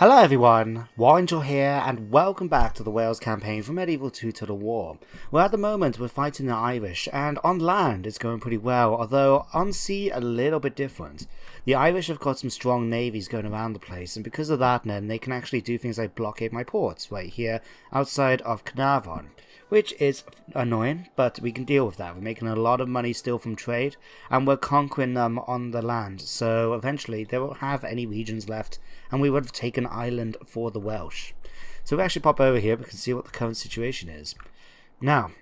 Hello everyone, Warangel here, and welcome back to the Wales campaign from Medieval 2 Total War. Well, at the moment we're fighting the Irish, and on land it's going pretty well, although on sea a little bit different. The Irish have got some strong navies going around the place, and because of that then they can actually do things like blockade my ports right here outside of Carnarvon, which is annoying, but we can deal with that. We're making a lot of money still from trade, and we're conquering them on the land, so eventually they won't have any regions left, and we would have taken Ireland for the Welsh. So we actually pop over here, we can see what the current situation is. Now,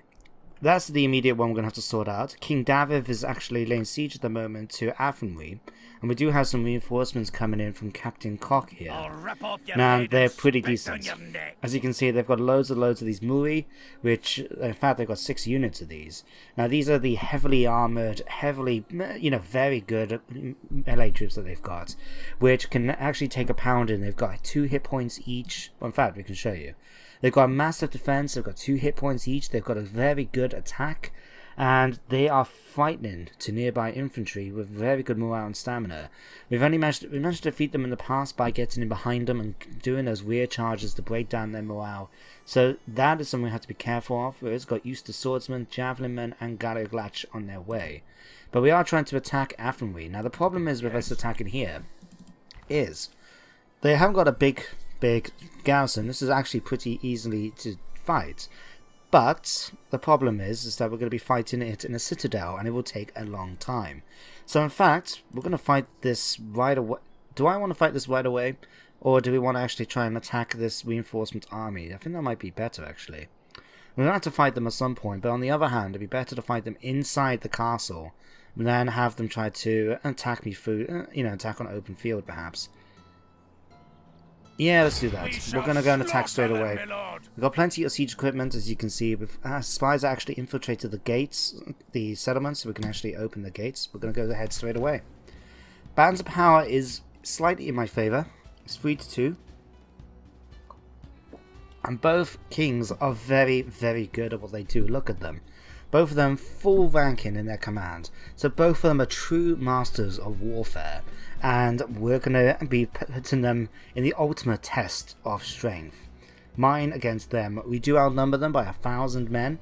that's the immediate one we're going to have to sort out. King David is actually laying siege at the moment to Athenry, and we do have some reinforcements coming in from Captain Cock here. Now, they're pretty decent. As you can see, they've got loads and loads of these Muri, which, in fact, they've got 6 units of these. Now, these are the heavily armoured, very good melee troops that they've got, which can actually take a pounding. They've got 2 hit points each. Well, in fact, we can show you. They've got a massive defense, they've got 2 hit points each, they've got a very good attack, and they are frightening to nearby infantry with very good morale and stamina. We managed to defeat them in the past by getting in behind them and doing those rear charges to break down their morale. So that is something we have to be careful of. We've got used to swordsmen, javelinmen, and Gallaglatch on their way. But we are trying to attack Athenry. Now the problem is with us attacking here is they haven't got a big garrison. This is actually pretty easily to fight, but the problem is that we're going to be fighting it in a citadel, and it will take a long time. So in fact, we're going to fight this right away. Do I want to fight this right away, or do we want to actually try and attack this reinforcement army? I think that might be better actually. We're going to have to fight them at some point, but on the other hand, it'd be better to fight them inside the castle than have them try to attack me through, attack on open field perhaps. Yeah, let's do that. We're going to go and attack straight away. We've got plenty of siege equipment, as you can see. Spies actually infiltrated the gates, the settlements, so we can actually open the gates. We're going to go ahead straight away. Balance of power is slightly in my favour. It's 3-2. And both kings are very, very good at what they do. Look at them. Both of them full ranking in their command. So both of them are true masters of warfare. And we're going to be putting them in the ultimate test of strength. Mine against them. We do outnumber them by 1,000 men.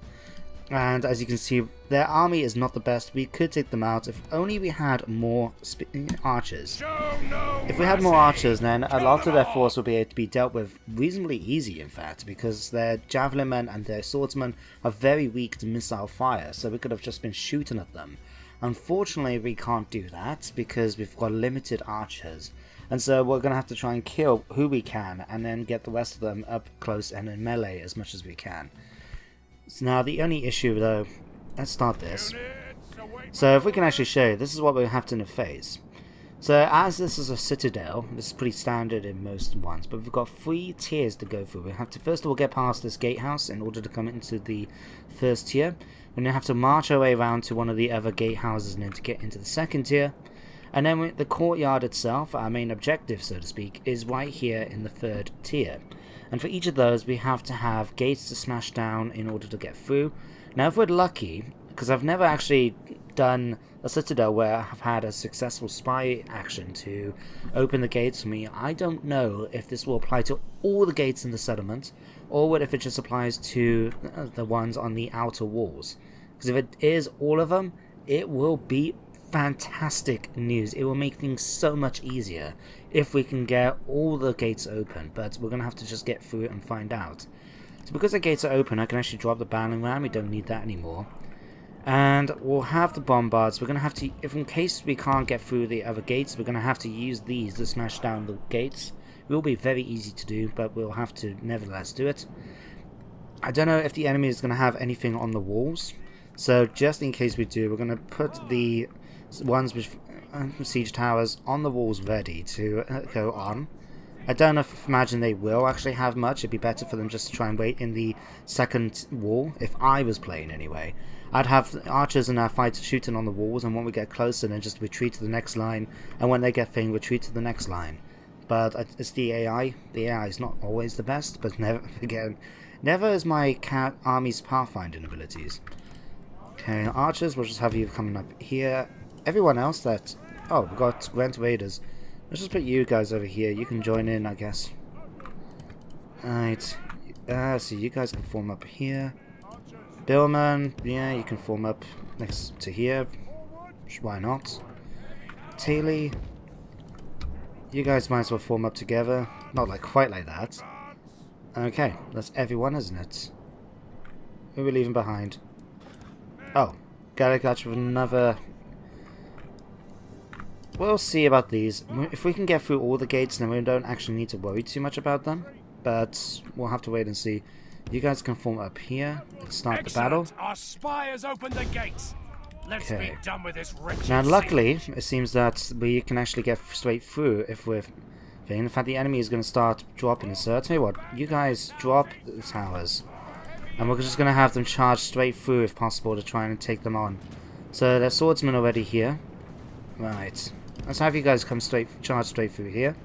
And as you can see, their army is not the best. We could take them out if only we had more archers. If we had more archers, then a lot of their force would be able to be dealt with reasonably easy, in fact, because their javelin men and their swordsmen are very weak to missile fire, so we could have just been shooting at them. Unfortunately, we can't do that because we've got limited archers, and so we're going to have to try and kill who we can and then get the rest of them up close and in melee as much as we can. So now the only issue though, let's start this. So if we can actually show you, this is what we have to face. So as this is a citadel, this is pretty standard in most ones, but we've got 3 tiers to go through. We have to first of all get past this gatehouse in order to come into the first tier. We're going to have to march our way around to one of the other gatehouses and then to get into the second tier. And then the courtyard itself, our main objective so to speak, is right here in the 3rd tier. And for each of those we have to have gates to smash down in order to get through. Now if we're lucky, because I've never actually done a citadel where I've had a successful spy action to open the gates for me, I don't know if this will apply to all the gates in the settlement, or if it just applies to the ones on the outer walls. Because if it is all of them, it will be fantastic news. It will make things so much easier if we can get all the gates open, but we're going to have to just get through it and find out. So because the gates are open, I can actually drop the battering ram. We don't need that anymore. And we'll have the bombards. We're going to have to, if in case we can't get through the other gates, we're going to have to use these to smash down the gates. It will be very easy to do, but we'll have to nevertheless do it. I don't know if the enemy is going to have anything on the walls, so just in case we do, we're going to put the ones with siege towers on the walls ready to go on. I don't know imagine they will actually have much. It'd be better for them just to try and wait in the second wall, if I was playing anyway. I'd have archers and our fighters shooting on the walls, and when we get closer then just retreat to the next line, and when they get thing, retreat to the next line. But it's the AI. The AI is not always the best, but never is my army's pathfinding abilities. Okay, archers, we'll just have you coming up here. Everyone else we've got Gwent Raiders. Let's just put you guys over here. You can join in, I guess. Alright. So you guys can form up here. Billman, yeah, you can form up next to here. Why not? Taylor, you guys might as well form up together. Not like quite like that. Okay, that's everyone, isn't it? Who are we leaving behind? Oh, gotta catch with another. We'll see about these. If we can get through all the gates, then we don't actually need to worry too much about them. But we'll have to wait and see. You guys can form up here and start the battle. Our spy has opened the gates. Let's be done with this wretched now, luckily, it seems that we can actually get straight through if we're. In fact, the enemy is going to start dropping. So I'll tell you what, you guys drop the towers. And we're just going to have them charge straight through if possible to try and take them on. So there's swordsmen already here. Right. Let's have you guys come charge straight through here.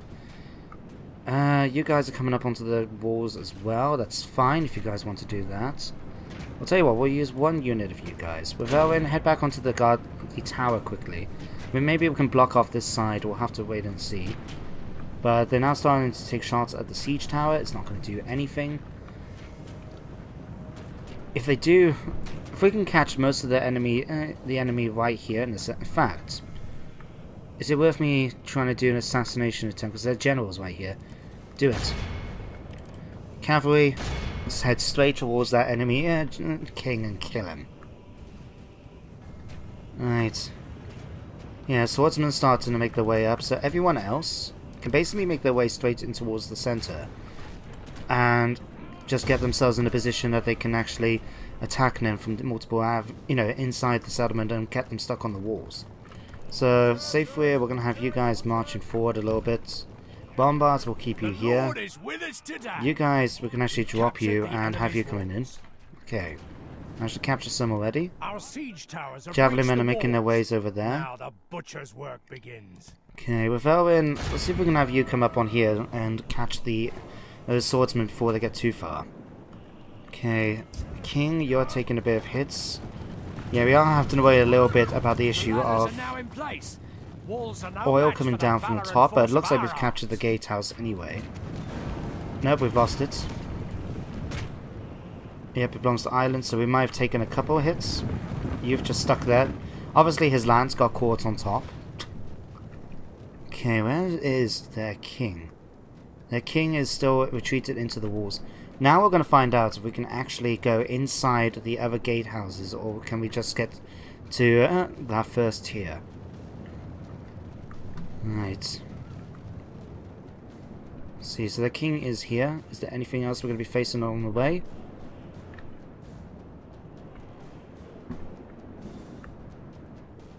You guys are coming up onto the walls as well. That's fine if you guys want to do that. I'll tell you what, we'll use one unit of you guys. With Elwyn, head back onto the tower quickly. I mean, maybe we can block off this side. We'll have to wait and see. But they're now starting to take shots at the siege tower. It's not going to do anything. If they do, if we can catch most of the enemy right here. In fact, is it worth me trying to do an assassination attempt? Because their general's right here. Do it. Cavalry, let's head straight towards that enemy king and kill him. Right. Yeah, swordsmen starting to make their way up, so everyone else can basically make their way straight in towards the center and just get themselves in a position that they can actually attack them from multiple inside the settlement and get them stuck on the walls. So, safely, we're going to have you guys marching forward a little bit. Bombards will keep you here. You guys, we can actually drop you and have you coming in. Okay. Managed to capture some already. Javelin men are making their ways over there. Now the butcher's work begins. Okay, with Elwyn, let's see if we can have you come up on here and catch those swordsmen before they get too far. Okay, King, you're taking a bit of hits. Yeah, we are having to worry a little bit about the issue of oil coming down from the top, but it looks like we've captured the gatehouse anyway. Nope, we've lost it. Yep, it belongs to Ireland, so we might have taken a couple of hits. You've just stuck there. Obviously his lance got caught on top. Okay, where is their king? Their king is still retreated into the walls. Now we're going to find out if we can actually go inside the other gatehouses, or can we just get to that first tier. Right. See, so the king is here. Is there anything else we're going to be facing along the way?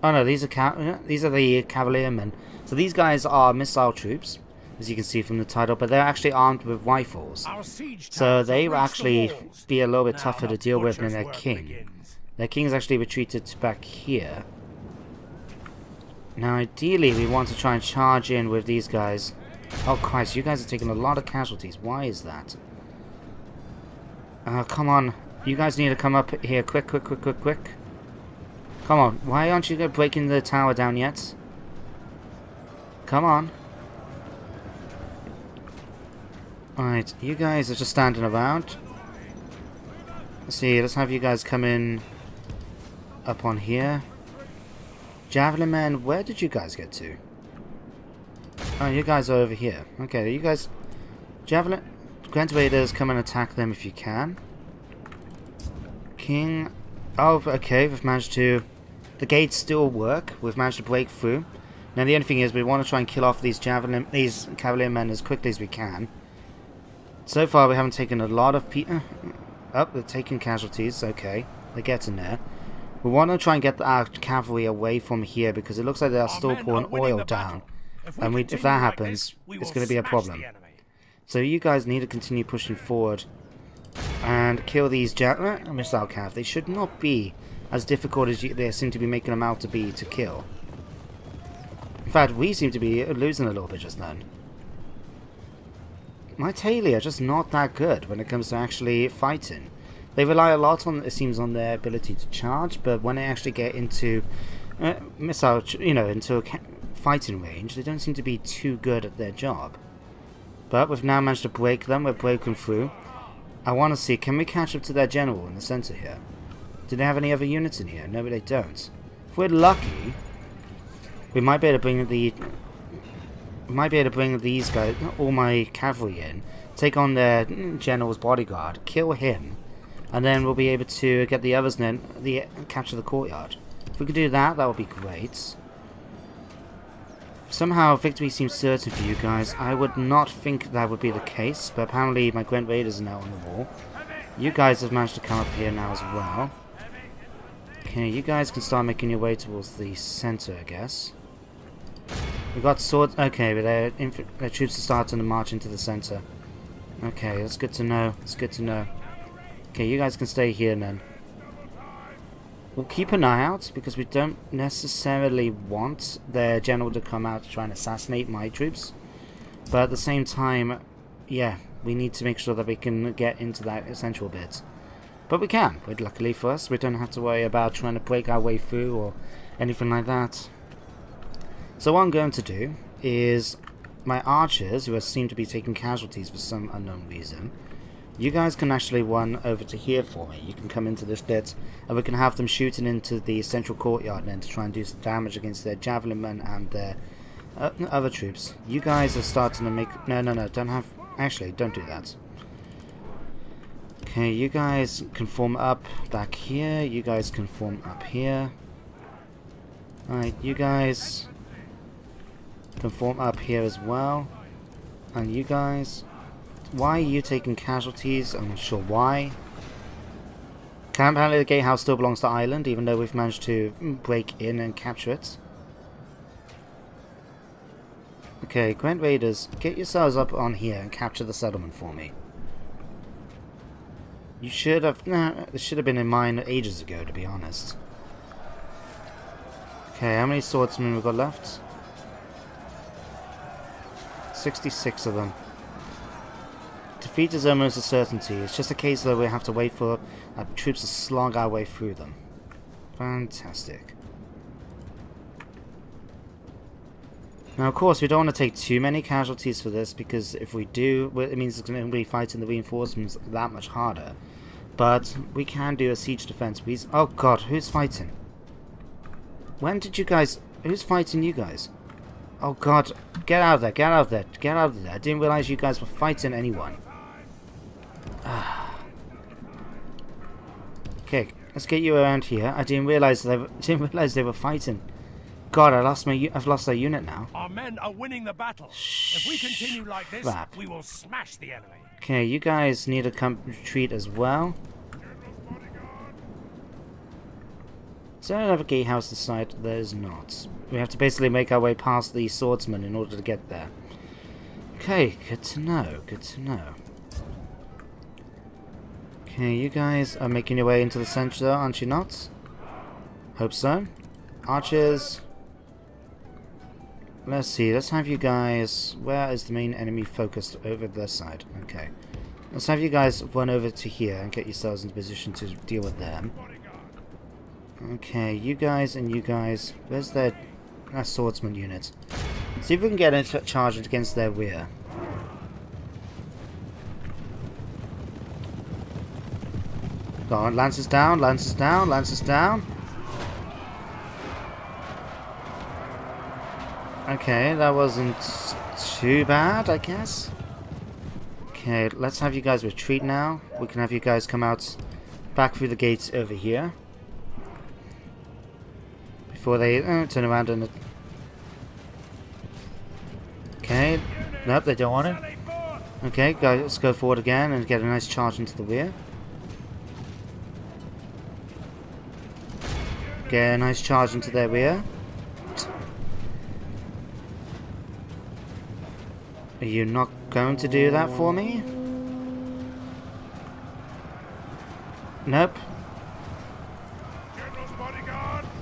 Oh no, these are the cavalrymen. So these guys are missile troops, as you can see from the title, but they're actually armed with rifles. So they will actually be a little bit tougher to deal with than their king. Their king's actually retreated back here. Now ideally we want to try and charge in with these guys. Oh Christ, you guys are taking a lot of casualties. Why is that? Come on. You guys need to come up here quick. Come on. Why aren't you breaking the tower down yet? Come on. Alright, you guys are just standing around. Let's see, let's have you guys come in up on here. Javelin men, where did you guys get to? Oh, you guys are over here. Okay, you guys... Javelin... Grand Raiders, come and attack them if you can. King... Oh, okay, we've managed to... The gates still work. We've managed to break through. Now the only thing is we want to try and kill off these cavalier men as quickly as we can. So far we haven't taken a lot of people... Oh, they're taking casualties. Okay, they're getting there. We want to try and get our cavalry away from here because it looks like they are still pouring oil down. And if that happens, it's going to be a problem. So you guys need to continue pushing forward and kill these missile cav. They should not be as difficult as they seem to be making them out to be to kill. In fact, we seem to be losing a little bit just then. My Taili are just not that good when it comes to actually fighting. They rely a lot on, it seems, on their ability to charge, but when they actually get into into a fighting range, they don't seem to be too good at their job. But we've now managed to break them. We're broken through. I want to see, can we catch up to their general in the center here? Do they have any other units in here? No, they don't. If we're lucky, we might be able to bring these guys, all my cavalry in, take on their general's bodyguard, kill him, and then we'll be able to get the others and then capture the courtyard. If we could do that, that would be great. Somehow victory seems certain for you guys. I would not think that would be the case, but apparently my Gwent Raiders are now on the wall. You guys have managed to come up here now as well. Okay, you guys can start making your way towards the center, I guess. We got swords. Okay, but their troops are starting to march into the center. Okay, that's good to know. It's good to know. Okay, you guys can stay here then. We'll keep an eye out because we don't necessarily want their general to come out to try and assassinate my troops. But at the same time, yeah, we need to make sure that we can get into that essential bit. But we can. But luckily for us, we don't have to worry about trying to break our way through or anything like that. So what I'm going to do is my archers, who seem to be taking casualties for some unknown reason, you guys can actually run over to here for me. You can come into this bit, and we can have them shooting into the central courtyard then to try and do some damage against their javelin men and their other troops. You guys are starting to make... No, don't have... Actually, don't do that. Okay, you guys can form up back here. You guys can form up here. Alright, you guys can form up here as well. And you guys... Why are you taking casualties? I'm not sure why. Apparently the gatehouse still belongs to Ireland, even though we've managed to break in and capture it. Okay, Gwent Raiders, get yourselves up on here and capture the settlement for me. You should have... Nah, this should have been in mine ages ago, to be honest. Okay, how many swordsmen we've got left? 66 of them. Defeat is almost a certainty. It's just a case that we have to wait for our troops to slog our way through them. Fantastic. Now, of course, we don't want to take too many casualties for this, because if we do, well, it means it's going to be fighting the reinforcements that much harder. But we can do a siege defense. Oh god, who's fighting? When did you guys... Who's fighting you guys? Oh god, get out of there, get out of there, get out of there. I didn't realize you guys were fighting anyone. Okay, let's get you around here. I didn't realize they were fighting. God, I've lost their unit now. Our men are winning the battle. If we continue like this, we will smash the enemy. Okay, you guys need to retreat as well. Is there another gatehouse in sight? There is not. We have to basically make our way past the swordsman in order to get there. Okay, good to know, good to know. Okay, you guys are making your way into the center, aren't you not? Hope so. Archers. Let's see, let's have you guys... Where is the main enemy focused? Over this side. Okay. Let's have you guys run over to here and get yourselves into position to deal with them. Okay, you guys and you guys... Where's their swordsman unit? See if we can get into charge against their rear. Go on, lances down, lances down, lances down. Okay, that wasn't too bad, I guess. Okay, let's have you guys retreat now. We can have you guys come out back through the gates over here. Before they turn around and... Okay, nope, they don't want it. Okay, guys, let's go forward again and get a nice charge into the rear. Get a nice charge into their rear. Are you not going to do that for me? Nope.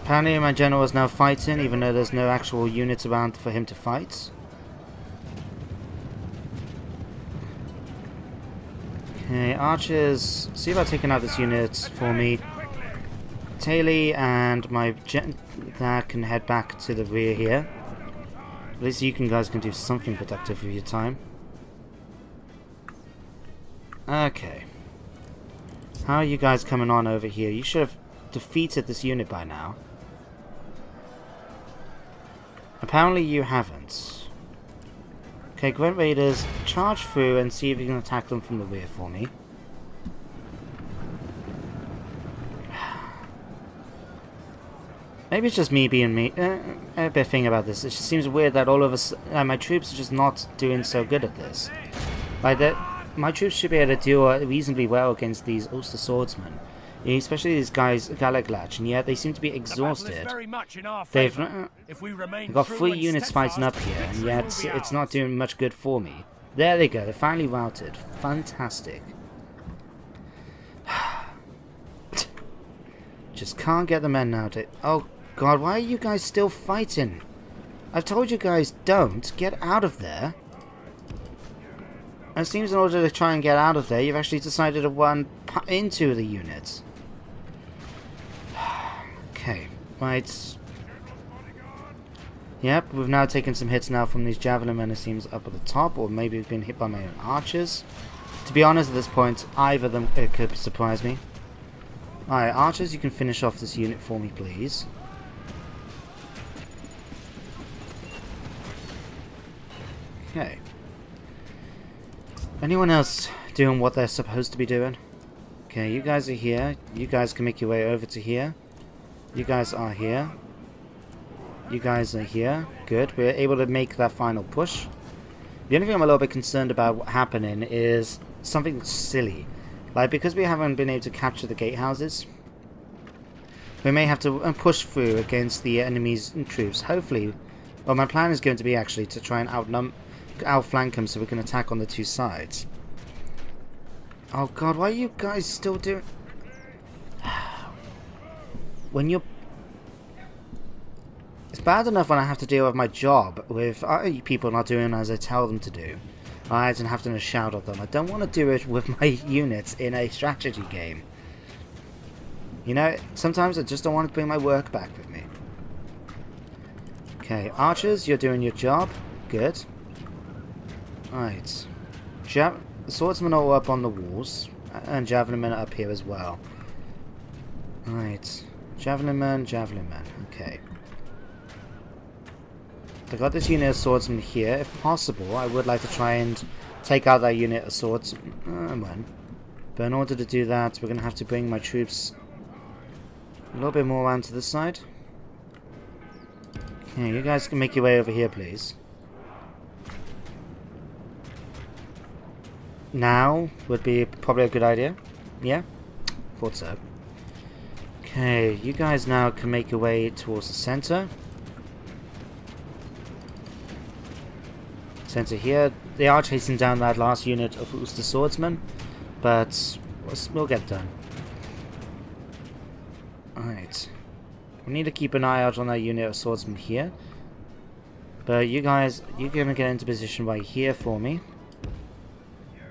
Apparently my general is now fighting, even though there's no actual units around for him to fight. Okay, archers, see about taking out this unit for me. Taylor and my that can head back to the rear here. At least you guys can do something productive with your time. Okay. How are you guys coming on over here? You should have defeated this unit by now. Apparently you haven't. Okay, Grunt Raiders, charge through and see if you can attack them from the rear for me. Maybe it's just me being me. A bit thing about this. It just seems weird that all of us, my troops are just not doing so good at this. Like that, my troops should be able to do reasonably well against these Ulster swordsmen, especially these guys Gallaglatch, and yet they seem to be exhausted. They've got 3 units fighting up here, and yet it's not doing much good for me. There they go. They're finally routed. Fantastic. Just can't get the men now to... Oh god, why are you guys still fighting? I've told you guys don't. Get out of there. And it seems in order to try and get out of there, you've actually decided to run into the units. Okay, right. Yep, we've now taken some hits now from these javelin men, it seems, up at the top, or maybe we've been hit by my own archers. To be honest, at this point, either of them could surprise me. Alright, archers, you can finish off this unit for me, please. Okay. Anyone else doing what they're supposed to be doing? Okay, you guys are here. You guys can make your way over to here. You guys are here. You guys are here. Good. We're able to make that final push. The only thing I'm a little bit concerned about happening is something silly. Like, because we haven't been able to capture the gatehouses, we may have to push through against the enemy's troops. Hopefully, well, my plan is going to be actually to try and outflank them so we can attack on the 2 sides. Oh god, why are you guys still doing... When you're... It's bad enough when I have to deal with my job with people not doing as I tell them to do. Alright, and having to shout at them. I don't want to do it with my units in a strategy game. You know, sometimes I just don't want to bring my work back with me. Okay, archers, you're doing your job. Good. Alright. The swordsmen are up on the walls. And javelin men are up here as well. Alright. Javelin men. Okay. I got this unit of swordsmen here. If possible, I would like to try and take out that unit of swordsmen. But in order to do that, we're going to have to bring my troops a little bit more around to this side. Okay, you guys can make your way over here, please. Now would be probably a good idea. Yeah? Thought so. Okay, you guys now can make your way towards the center. Center here. They are chasing down that last unit of Ulster swordsmen, but we'll get done. Alright. We need to keep an eye out on that unit of swordsmen here. But you guys, you're going to get into position right here for me.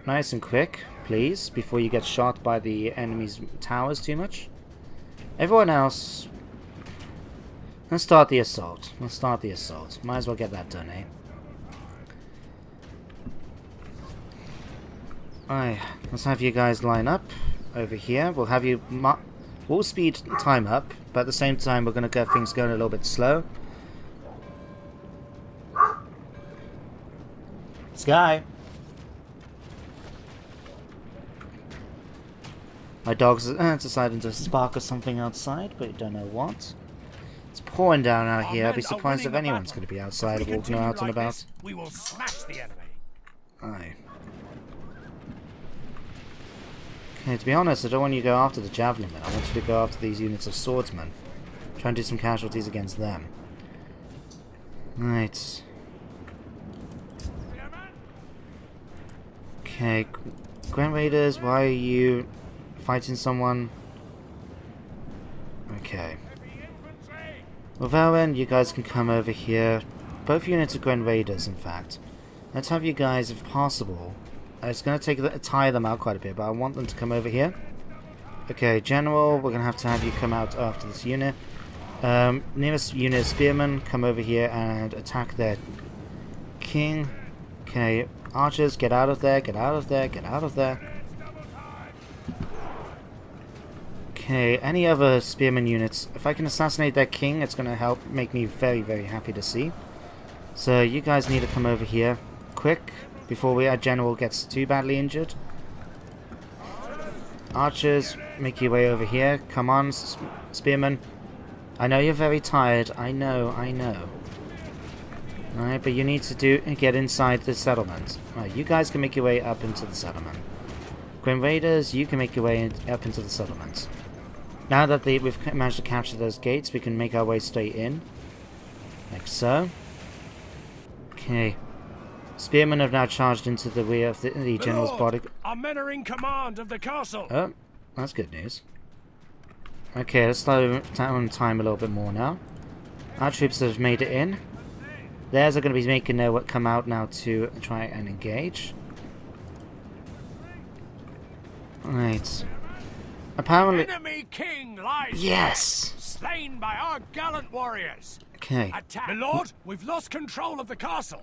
Nice and quick, please, before you get shot by the enemy's towers too much. Everyone else, let's start the assault. Might as well get that done, eh? Alright, let's have you guys line up over here. We'll have you... We'll speed time up, but at the same time we're going to get things going a little bit slow. Sky! My dog's deciding to spark or something outside, but you don't know what. It's pouring down out here. I'd be surprised if anyone's going to be outside walking out and about. We will smash the enemy. Aye. Okay, to be honest, I don't want you to go after the javelin men. I want you to go after these units of swordsmen. Try and do some casualties against them. Right. Okay, Grand Raiders, why are you fighting someone? Okay. Well, then, you guys can come over here. Both units are Grand Raiders, in fact. Let's have you guys, if possible. It's going to tire them out quite a bit, but I want them to come over here. Okay, General, we're going to have you come out after this unit. Nearest unit of Spearmen, come over here and attack their king. Okay, archers, get out of there, get out of there, get out of there. Okay, any other spearman units? If I can assassinate their king, it's going to help make me very, very happy to see. So you guys need to come over here quick before our general gets too badly injured. Archers, make your way over here. Come on, spearmen. I know you're very tired. I know. Alright, but you need to get inside the settlement. Alright, you guys can make your way up into the settlement. Grim Raiders, you can make your way up into the settlement. Now that we've managed to capture those gates, we can make our way straight in. Like so. Okay. Spearmen have now charged into the rear of the general's body. Our men are in command of the castle. Oh, that's good news. Okay, let's slow down time a little bit more now. Our troops have made it in. Theirs are going to be making their come out now to try and engage. Right. Apparently... Enemy king lies. Yes! Slain by our gallant warriors. Okay. Attack. My lord, we've lost control of the castle.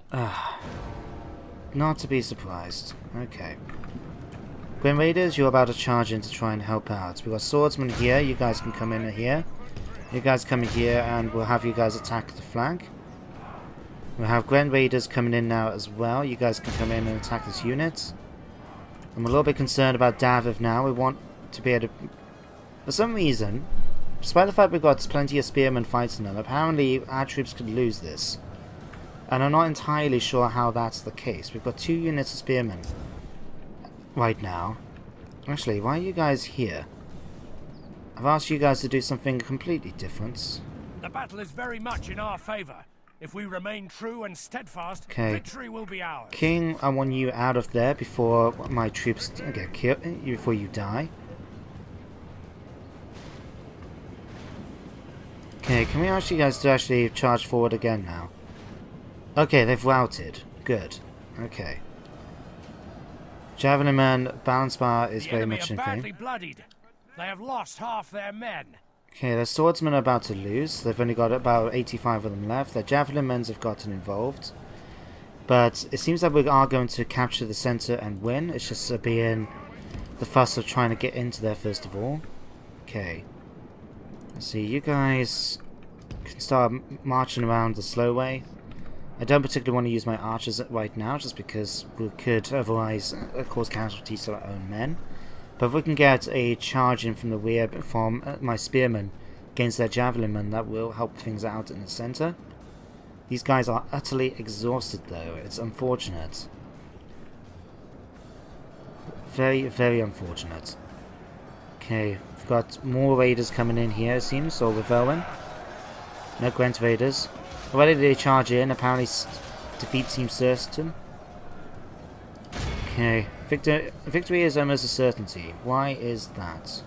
Not to be surprised. Okay. Grim Raiders, you're about to charge in to try and help out. We've got swordsmen here. You guys can come in here. You guys come in here and we'll have you guys attack the flank. We'll have Grim Raiders coming in now as well. You guys can come in and attack this unit. I'm a little bit concerned about Daviv now. We want to be able to... For some reason, despite the fact we've got plenty of spearmen fighting them, apparently our troops could lose this. And I'm not entirely sure how that's the case. We've got 2 units of spearmen right now. Actually, why are you guys here? I've asked you guys to do something completely different. The battle is very much in our favour. If we remain true and steadfast, victory will be ours. King, I want you out of there before my troops get killed, before you die. Okay, can we ask you guys to actually charge forward again now? Okay, they've routed. Good. Okay. Javelin Man, balance bar is very much in vain. Badly bloodied. They have lost half their men. Okay, their swordsmen are about to lose. They've only got about 85 of them left. Their javelin men have gotten involved. But it seems that we are going to capture the center and win. It's just being the fuss of trying to get into there first of all. Okay. Let's see, you guys can start marching around the slow way. I don't particularly want to use my archers right now, just because we could otherwise cause casualties to our own men. But if we can get a charge in from the rear from my spearmen against their javelin men, that will help things out in the center. These guys are utterly exhausted though. It's unfortunate. Very, very unfortunate. Okay, we've got more raiders coming in here, it seems, so we're going. No Gwent raiders. Already they charge in, apparently defeat seems certain. Okay, victory is almost a certainty. Why is that?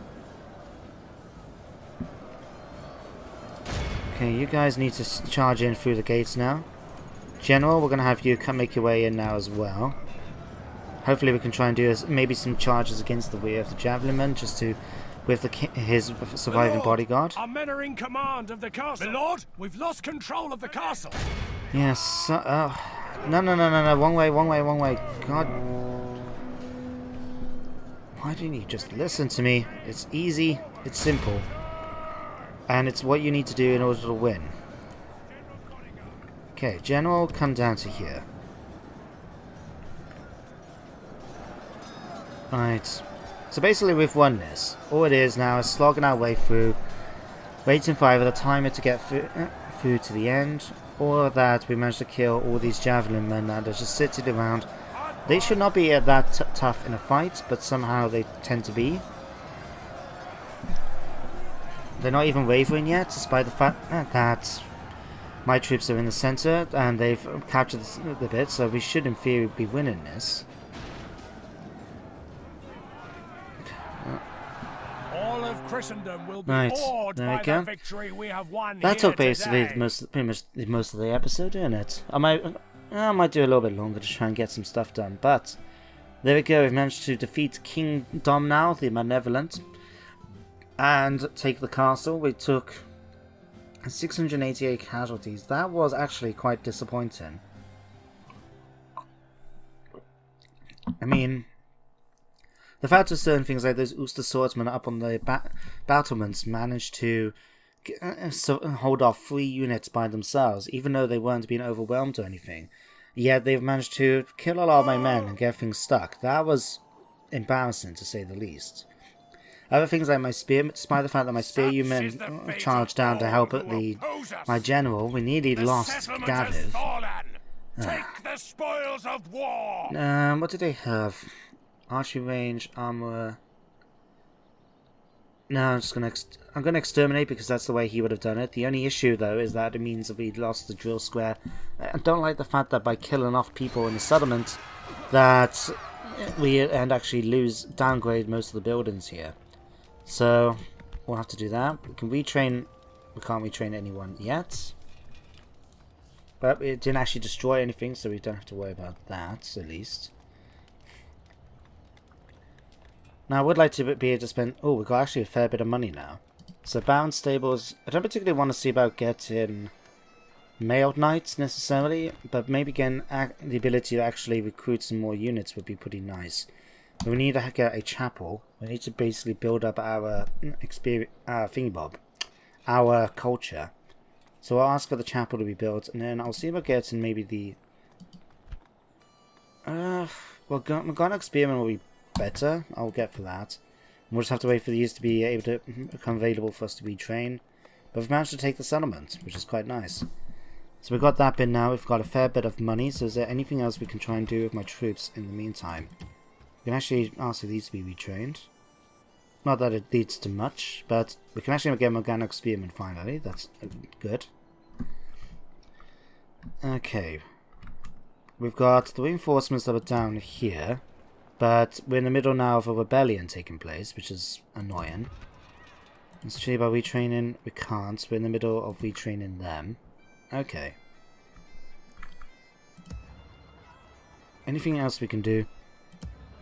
Okay, you guys need to charge in through the gates now. General, we're going to have you come make your way in now as well. Hopefully we can try and do maybe some charges against the rear of the javelin men, just to... with his surviving bodyguard. Our men are in command of the castle. My lord, we've lost control of the castle. Yes. No. Wrong way. God. Why didn't you just listen to me? It's easy. It's simple. And it's what you need to do in order to win. Okay, General, come down to here. Right. So basically we've won this. All it is now is slogging our way through, waiting for either the timer to get through to the end, or that we managed to kill all these javelin men that are just sitting around. They should not be that tough in a fight, but somehow they tend to be. They're not even wavering yet, despite the fact that my troops are in the center and they've captured the bit, so we should in theory be winning this. All of Christendom will be awed by the victory we have won. That took basically pretty much most of the episode, didn't it? I might do a little bit longer to try and get some stuff done, but there we go. We've managed to defeat King Domnall, the Malevolent, and take the castle. We took 688 casualties. That was actually quite disappointing. I mean, The fact of certain things like those Ulster swordsmen up on the battlements managed to hold off 3 units by themselves, even though they weren't being overwhelmed or anything. Yet they've managed to kill a lot of my men and get things stuck. That was embarrassing, to say the least. Other things like my spear, despite the fact that my spearmen charged down to help at my general, we nearly lost Gaviv. Take the spoils of war. What did they have? Archery range, armor. No, I'm gonna exterminate because that's the way he would have done it. The only issue though is that it means that we lost the drill square. I don't like the fact that by killing off people in the settlement, that we actually downgrade most of the buildings here. So we'll have to do that. We can retrain. We can't retrain anyone yet. But it didn't actually destroy anything, so we don't have to worry about that, at least. Now, I would like to be able to spend... Oh, we've got actually a fair bit of money now. So, bound stables... I don't particularly want to see about getting mailed knights, necessarily. But maybe getting the ability to actually recruit some more units would be pretty nice. But we need to get a chapel. We need to basically build up our thingy-bob. Our culture. So I'll ask for the chapel to be built, and then I'll see about getting maybe the... well, Magana Experiment will be better. I'll get for that. And we'll just have to wait for these to be able to become available for us to retrain. But we've managed to take the settlement, which is quite nice. So we've got that bit now. We've got a fair bit of money. So is there anything else we can try and do with my troops in the meantime? We can actually ask for these to be retrained. Not that it leads to much, but we can actually get Morgana Experiment finally. That's good. Okay. We've got the reinforcements that are down here, but we're in the middle now of a rebellion taking place, which is annoying. Let's see about retraining. We can't. We're in the middle of retraining them. Okay. Anything else we can do?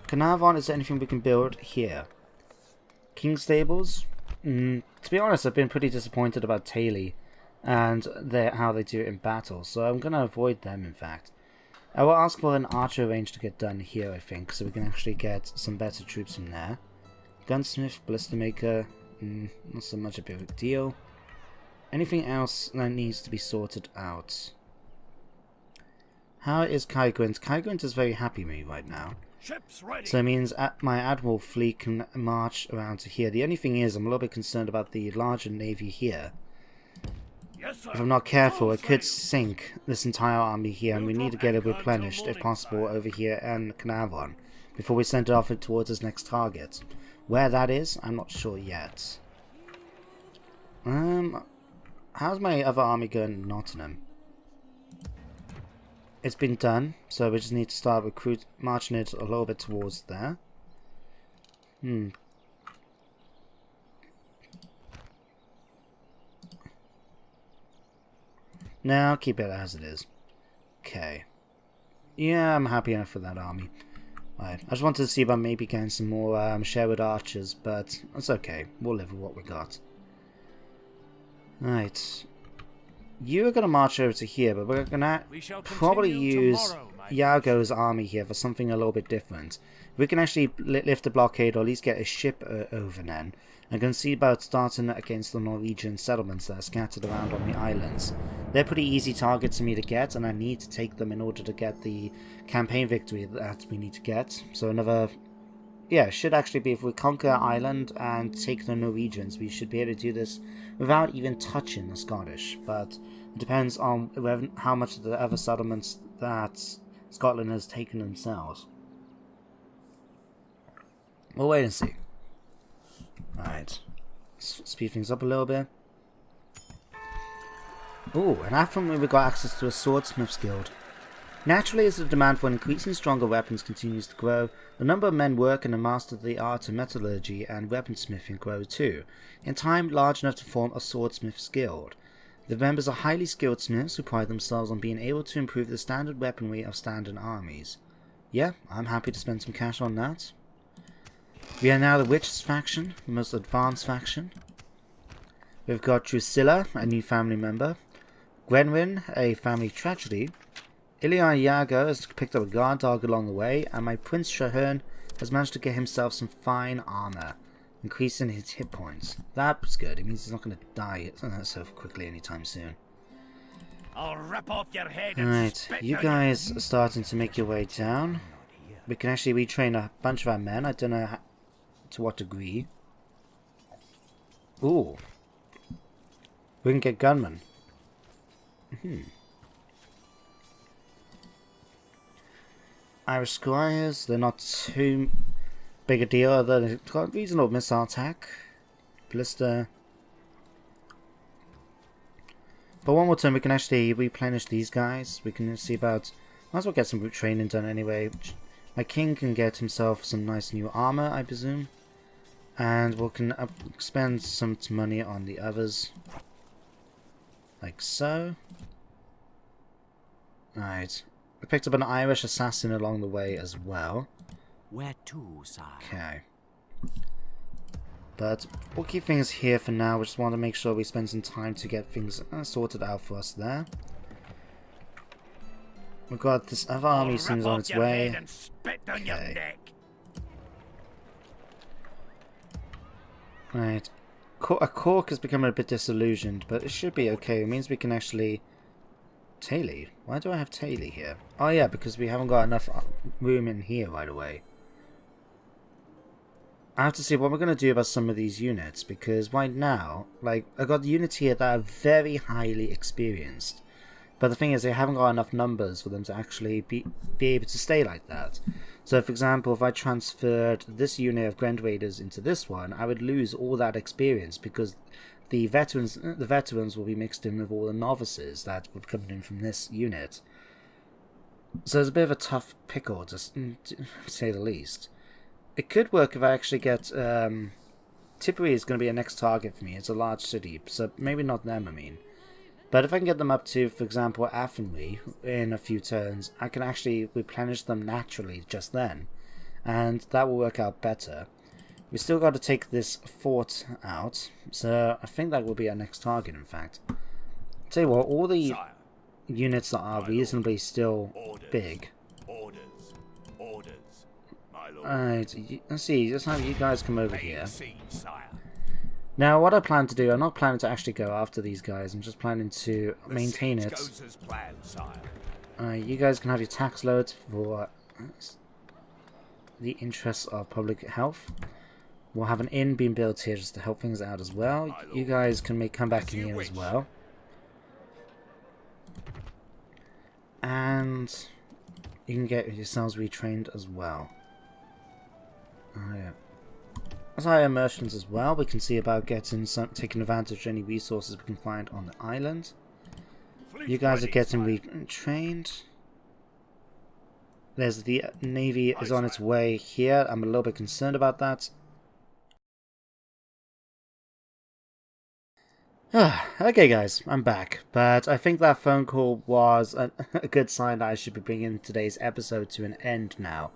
Carnarvon, is there anything we can build here? King Stables? To be honest, I've been pretty disappointed about Taylor and how they do it in battle, so I'm going to avoid them, in fact. I will ask for an archer range to get done here, I think, so we can actually get some better troops from there. Gunsmith, Ballista Maker, not so much a big deal. Anything else that needs to be sorted out? How is Kai Gwent? Kai Gwent is very happy with me right now. So it means my Admiral fleet can march around to here. The only thing is, I'm a little bit concerned about the larger navy here. Yes, if I'm not careful, it could sink this entire army here, and we need to get it replenished, if possible, over here in Carnarvon, before we send it off towards its next target. Where that is, I'm not sure yet. How's my other army going in Nottingham? It's been done, so we just need to start marching it a little bit towards there. Now keep it as it is. Okay. Yeah, I'm happy enough for that army. Right. I just wanted to see about maybe getting some more Sherwood archers, but that's okay. We'll live with what we got. Right. You're going to march over to here, but we're going to probably use Iago's army here for something a little bit different. We can actually lift the blockade, or at least get a ship over then. I'm going to see about starting against the Norwegian settlements that are scattered around on the islands. They're pretty easy targets for me to get, and I need to take them in order to get the campaign victory that we need to get. So another... Yeah, it should actually be, if we conquer Ireland and take the Norwegians, we should be able to do this without even touching the Scottish. But it depends on how much of the other settlements that Scotland has taken themselves. We'll wait and see. Alright, speed things up a little bit. Ooh, and after we got access to a swordsmith's guild. Naturally, as the demand for increasingly stronger weapons continues to grow, the number of men working and master the art of metallurgy and weaponsmithing grows too, in time large enough to form a swordsmith's guild. The members are highly skilled smiths who pride themselves on being able to improve the standard weaponry of standard armies. Yeah, I'm happy to spend some cash on that. We are now the richest faction, the most advanced faction. We've got Drusilla, a new family member. Gwenwyn, a family tragedy. Ilya Yago has picked up a guard dog along the way, and my Prince Shahern has managed to get himself some fine armor, increasing his hit points. That's good. It means he's not going to die so quickly anytime soon. I'll rip off your head and Alright, spit you on guys are starting to make your way down. We can actually retrain a bunch of our men. I don't know to what degree. Ooh. We can get gunmen. Irish Squires, they're not too big a deal. They've got reasonable missile attack. Blister. But one more turn we can actually replenish these guys. We can see about... Might as well get some root training done anyway. My king can get himself some nice new armor, I presume. And we can spend some money on the others. Like so. Alright. We picked up an Irish assassin along the way as well. Where to, sire? Okay. But we'll keep things here for now. We just want to make sure we spend some time to get things sorted out for us there. We've got this other army seems on its way. Okay. Right. A Cork is becoming a bit disillusioned, but it should be okay. It means we can actually... Taily? Why do I have Taily here? Oh yeah, because we haven't got enough room in here right away. I have to see what we're going to do about some of these units, because right now, like, I've got units here that are very highly experienced. But the thing is, they haven't got enough numbers for them to actually be able to stay like that. So, for example, if I transferred this unit of Grand Raiders into this one, I would lose all that experience, because the veterans will be mixed in with all the novices that would come in from this unit. So it's a bit of a tough pickle, to say the least. It could work if I actually get... Tipperary is going to be a next target for me. It's a large city, so maybe not them, I mean. But if I can get them up to, for example, Athenry in a few turns, I can actually replenish them naturally just then. And that will work out better. We still got to take this fort out, so I think that will be our next target, in fact. Tell you what, all the units that are reasonably still big. Alright, let's see, let's have you guys come over here. Now, what I plan to do, I'm not planning to actually go after these guys, I'm just planning to maintain it. You guys can have your tax loads for the interests of public health. We'll have an inn being built here just to help things out as well. You guys can come back in here as well. And you can get yourselves retrained as well. Oh yeah. As higher merchants as well, we can see about taking advantage of any resources we can find on the island. You guys are getting retrained. There's the navy is on its way here. I'm a little bit concerned about that. Okay guys, I'm back, but I think that phone call was a good sign that I should be bringing today's episode to an end now.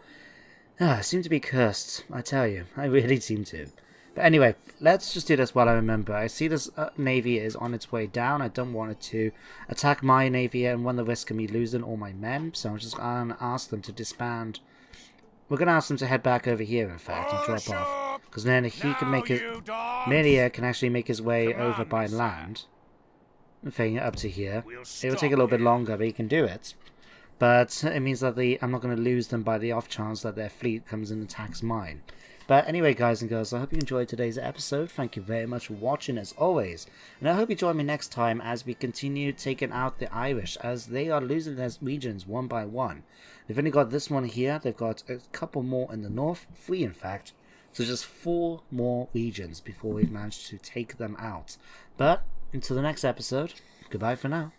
I seem to be cursed, I tell you, I really seem to. But anyway, let's just do this while I remember. I see this navy is on its way down. I don't want it to attack my navy and run the risk of me losing all my men, so I'm just going to ask them to disband. We're going to ask them to head back over here, in fact, and drop off. Because then he can make it... Melia can actually make his way over by land. Thing up to here. It will take a little bit longer, but he can do it. But it means that I'm not going to lose them by the off chance that their fleet comes and attacks mine. But anyway, guys and girls, I hope you enjoyed today's episode. Thank you very much for watching, as always. And I hope you join me next time as we continue taking out the Irish, as they are losing their regions one by one. They've only got this one here. They've got a couple more in the north. 3, in fact. So just 4 more regions before we've managed to take them out. But until the next episode, goodbye for now.